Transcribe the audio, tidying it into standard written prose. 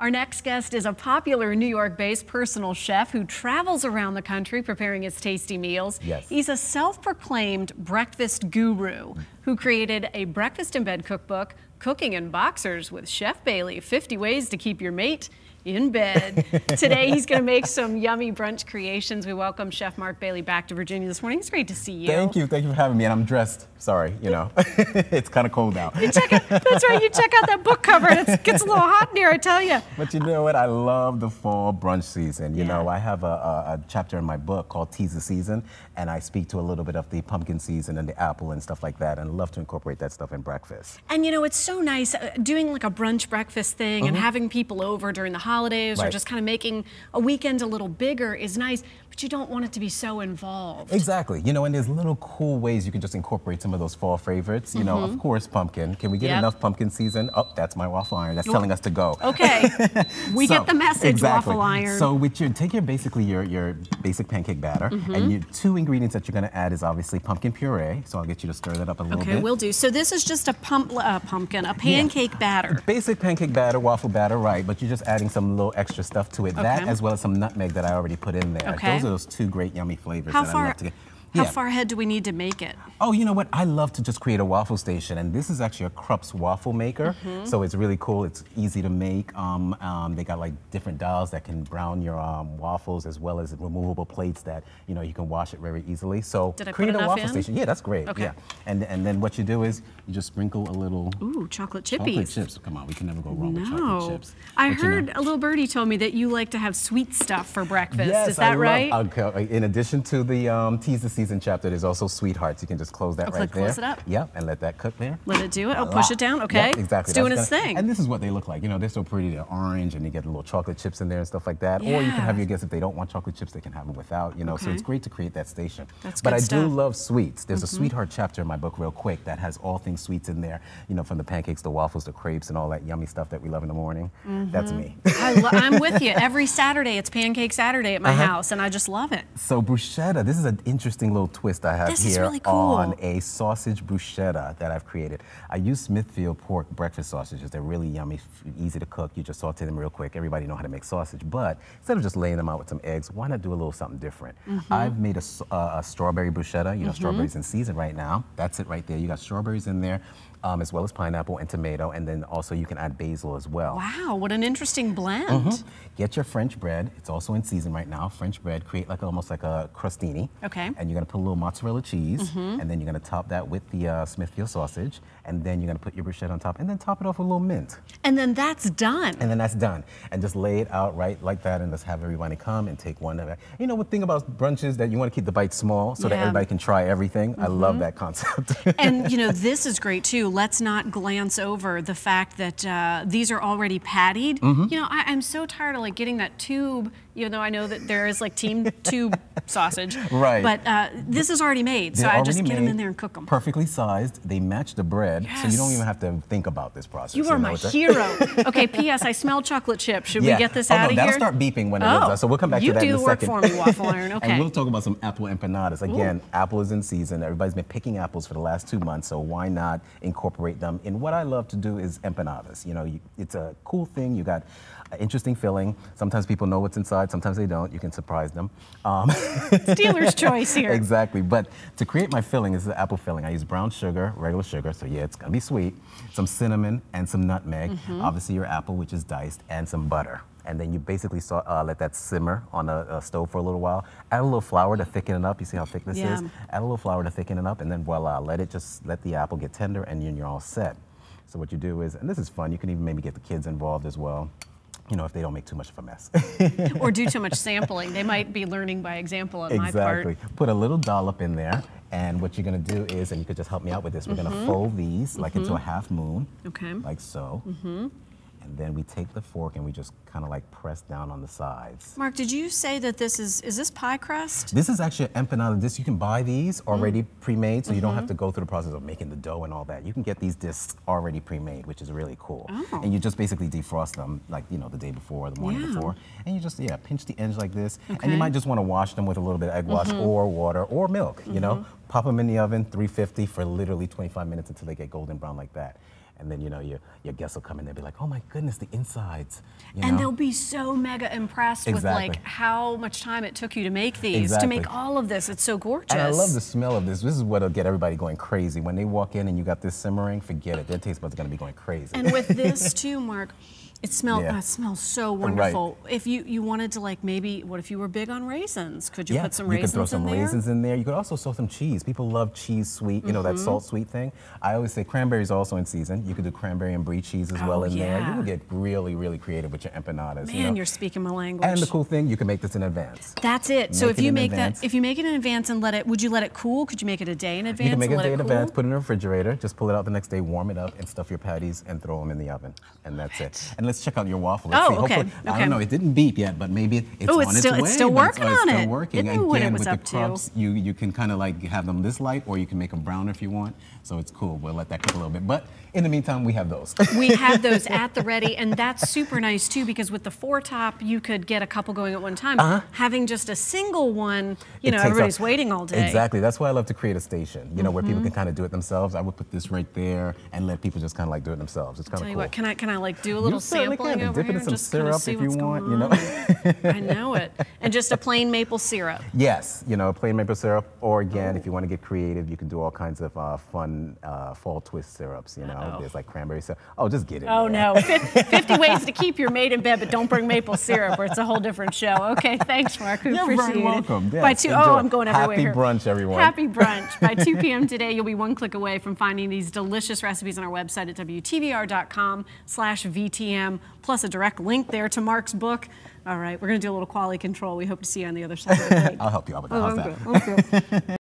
Our next guest is a popular New York-based personal chef who travels around the country preparing his tasty meals. Yes. He's a self-proclaimed breakfast guru who created a breakfast in bed cookbook, Cooking in Boxers with Chef Bailey, 50 Ways to Keep Your Mate in Bed. Today he's going to make some yummy brunch creations. We welcome Chef Mark Bailey back to Virginia this morning. It's great to see you. Thank you for having me. And I'm dressed, sorry, you know, it's kind of cold out. That's right, you check out that book cover and it gets a little hot in here, I tell you. But you know what, I love the fall brunch season. You know, I have a chapter in my book called Tease the Season, and I speak to a little bit of the pumpkin season and the apple and stuff like that, and I love to incorporate that stuff in breakfast. And you know, it's so nice doing like a brunch breakfast thing and having people over during the holidays or just kind of making a weekend a little bigger is nice, but you don't want it to be so involved. Exactly. You know, and there's little cool ways you can just incorporate some of those fall favorites. You know, of course, pumpkin. Can we get enough pumpkin season? Oh, that's my waffle iron. That's telling us to go. Okay. We get the message, waffle iron. So with take your basically your basic pancake batter, and your two ingredients that you're going to add is obviously pumpkin puree. So I'll get you to stir that up a little bit. Okay, will do. So this is just a pancake batter. Basic pancake batter, waffle batter, right? But you're just adding some little extra stuff to it. That as well as some nutmeg that I already put in there. Those are those two great yummy flavors. How far ahead do we need to make it? Oh, you know what? I love to just create a waffle station, and this is actually a Krupp's waffle maker, so it's really cool. It's easy to make. They got like different dials that can brown your waffles, as well as removable plates that you can wash it very easily. So create a waffle station. Yeah, that's great. Okay. Yeah, and then what you do is you just sprinkle a little. Ooh, chocolate chippies. Chocolate chips. Come on, we can never go wrong with chocolate chips. I heard a little birdie told me that you like to have sweet stuff for breakfast. Yes, is that right? Okay. In addition to the Tease the Season chapter, there's also Sweethearts. You can just close that right there. Close it up. Yep, and let that cook there. Let it do it. Oh, push it down. Okay. Yep, exactly. It's doing its thing. And this is what they look like. You know, they're so pretty. They're orange, and you get the little chocolate chips in there and stuff like that. Or you can have your guests, if they don't want chocolate chips, they can have them without. You know, so it's great to create that station. That's good stuff. But I do love sweets. There's a Sweetheart chapter in my book, real quick, that has all things sweets in there. You know, from the pancakes, the waffles, the crepes, and all that yummy stuff that we love in the morning. That's me. I'm with you. Every Saturday, it's Pancake Saturday at my house, and I just love it. So bruschetta, this is an interesting little twist I have here really cool. on a sausage bruschetta that I've created. I use Smithfield pork breakfast sausages. They're really yummy, easy to cook. You just saute them real quick. Everybody know how to make sausage, but instead of just laying them out with some eggs, why not do a little something different? I've made a strawberry bruschetta. You know, strawberries in season right now. That's it right there. You got strawberries in there, as well as pineapple and tomato, and then also you can add basil as well. Wow, what an interesting blend. Get your French bread. It's also in season right now. French bread, create like almost like a crostini. Okay. And you're gonna put a little mozzarella cheese, and then you're gonna top that with the Smithfield sausage, and then you're gonna put your bruschetta on top, and then top it off with a little mint. And then that's done. And then that's done. And just lay it out right like that, and let's have everybody come and take one of it. You know, what thing about brunch is that you wanna keep the bites small so that everybody can try everything. I love that concept. And you know, this is great too. Let's not glance over the fact that these are already pattied. You know, I'm so tired of like getting that tube, even though I know that there is like team tube sausage. Right. But this is already made, so I just get them in there and cook them. Perfectly sized. They match the bread, so you don't even have to think about this process. You are my hero. Okay, P.S. I smell chocolate chip. Should we get this out of here? That'll start beeping when it is done, so we'll come back to that in a second. You do the work for me, waffle iron. Okay. And we'll talk about some apple empanadas. Again, apple is in season. Everybody's been picking apples for the last 2 months, so why not incorporate them in what I love to do is empanadas. You know, it's a cool thing. You got an interesting filling. Sometimes people know what's inside, sometimes they don't. You can surprise them. Dealer's choice here. Exactly. But to create my filling, this is the apple filling. I use brown sugar, regular sugar, so yeah, it's gonna be sweet. Some cinnamon and some nutmeg. Obviously your apple, which is diced, and some butter. And then you basically let that simmer on a stove for a little while. Add a little flour to thicken it up. You see how thick this is? Add a little flour to thicken it up, and then voila, let the apple get tender, and you're all set. So what you do is, and this is fun, you can even maybe get the kids involved as well, you know, if they don't make too much of a mess. Or do too much sampling. They might be learning by example on my part. Exactly. Put a little dollop in there, and what you're gonna do is, and you could just help me out with this, we're gonna fold these like into a half moon, like so. And then we take the fork and we just kind of like press down on the sides. Mark, did you say that this is this pie crust? This is actually an empanada. You can buy these already pre-made, so you don't have to go through the process of making the dough and all that. You can get these discs already pre-made, which is really cool. And you just basically defrost them, like, you know, the day before or the morning before. And you just, pinch the ends like this. And you might just want to wash them with a little bit of egg wash or water or milk, you know. Pop them in the oven, 350 for literally 25 minutes until they get golden brown like that. And then, you know, your guests will come in, they'll be like, oh my goodness, the insides. You And know? they'll be so mega impressed with like how much time it took you to make these, to make all of this. It's so gorgeous. And I love the smell of this. This is what'll get everybody going crazy. When they walk in and you got this simmering, forget it. Their taste buds are gonna be going crazy. And with this too, Mark, it smells so wonderful. Right. If you wanted to, like, maybe, what if you were big on raisins? Could you put some raisins in there? You could throw some raisins in there. You could also throw some cheese. People love cheese sweet, you know, that salt sweet thing. I always say cranberries are also in season. You could do cranberry and brie cheese as well in there. You can get really, really creative with your empanadas. Man, you know? you're speaking my language. And the cool thing, you can make this in advance. That's it. So if you make that, if you make it in advance and would you let it cool? Could you make it a day in advance? You can make it a day in advance, put it in the refrigerator, just pull it out the next day, warm it up, and stuff your patties and throw them in the oven. And that's it. And let's check out your waffle. Let's see. Hopefully, I don't know, it didn't beep yet, but maybe it's on its way. It's still working on it. It's still working. It knew what it was with up the crumbs, you can kind of like have them this light, or you can make them brown if you want. So it's cool. We'll let that cook a little bit. But in the meantime, we have those. We have those at the ready, and that's super nice too, because with the 4-top, you could get a couple going at one time. Having just a single one, you know, everybody's waiting all day. Exactly. That's why I love to create a station, you know, where people can kind of do it themselves. I would put this right there and let people just kind of like do it themselves. It's kind of cool. Tell you what, can I like do a little sampling over dip it here in some and just kind of syrup see if you what's want, going you know. I know it. And just a plain maple syrup. Yes, you know, plain maple syrup, or again, if you want to get creative, you can do all kinds of fun fall twist syrups, you know. There's like cranberry syrup. Oh, just get it. Oh no, 50 ways to keep your mate in bed, but don't bring maple syrup or it's a whole different show. Okay, thanks, Mark. We appreciate very welcome. it. Yes, By 2, I'm going everywhere. Happy brunch, everyone. Happy brunch. By 2 p.m. today, you'll be one click away from finding these delicious recipes on our website at WTVR.com/VTM, plus a direct link there to Mark's book. All right, we're going to do a little quality control. We hope to see you on the other side of the plate. I'll help you out with that. How's that? Okay.